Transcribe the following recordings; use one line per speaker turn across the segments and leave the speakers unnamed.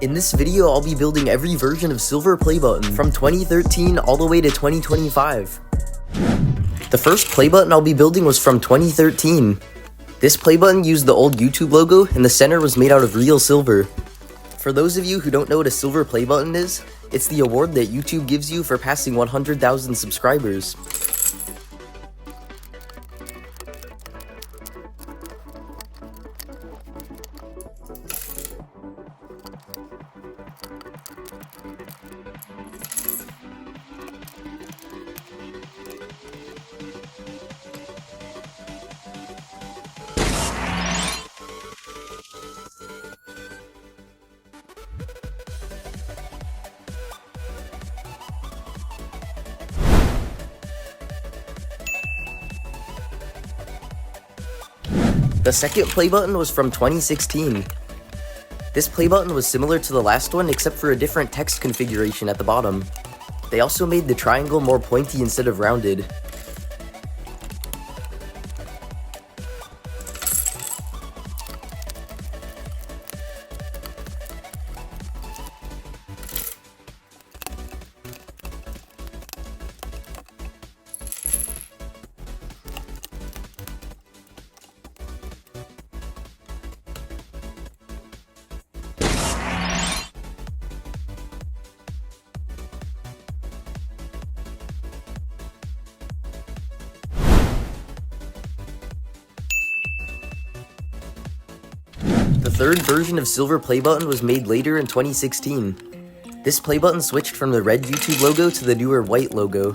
In this video, I'll be building every version of Silver Play Button from 2013 all the way to 2025. The first play button I'll be building was from 2013. This play button used the old YouTube logo and the center was made out of real silver. For those of you who don't know what a Silver Play Button is, it's the award that YouTube gives you for passing 100,000 subscribers. The second play button was from 2016. This play button was similar to the last one except for a different text configuration at the bottom. They also made the triangle more pointy instead of rounded. The third version of Silver Play Button was made later in 2016. This play button switched from the red YouTube logo to the newer white logo.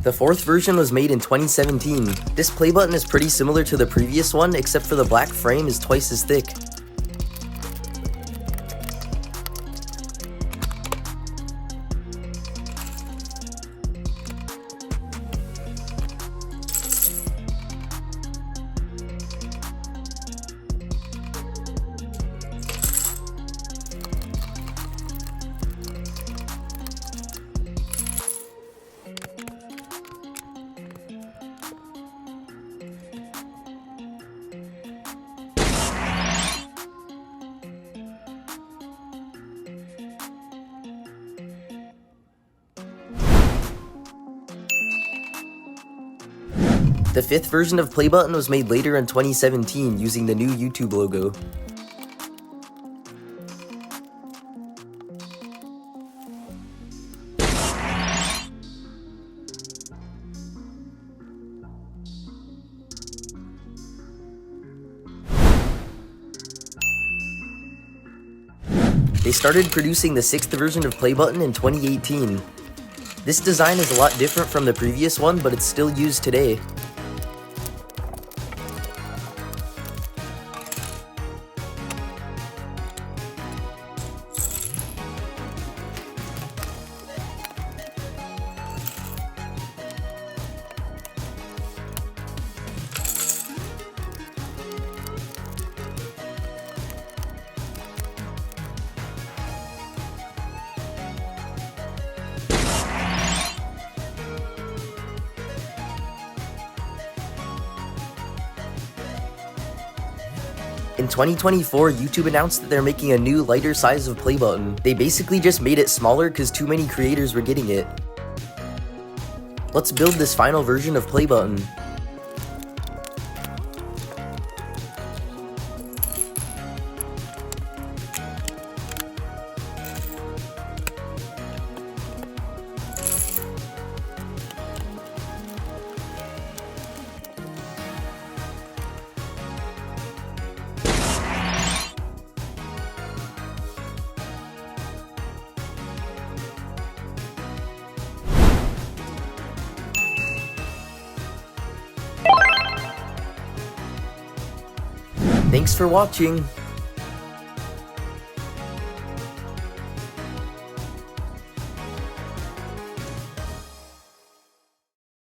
The fourth version was made in 2017. This play button is pretty similar to the previous one, except for the black frame is twice as thick. The fifth version of Play Button was made later in 2017 using the new YouTube logo. They started producing the sixth version of Play Button in 2018. This design is a lot different from the previous one, but it's still used today. In 2024, YouTube announced that they're making a new, lighter size of play button. They basically just made it smaller because too many creators were getting it. Let's build this final version of play button. Thanks for watching!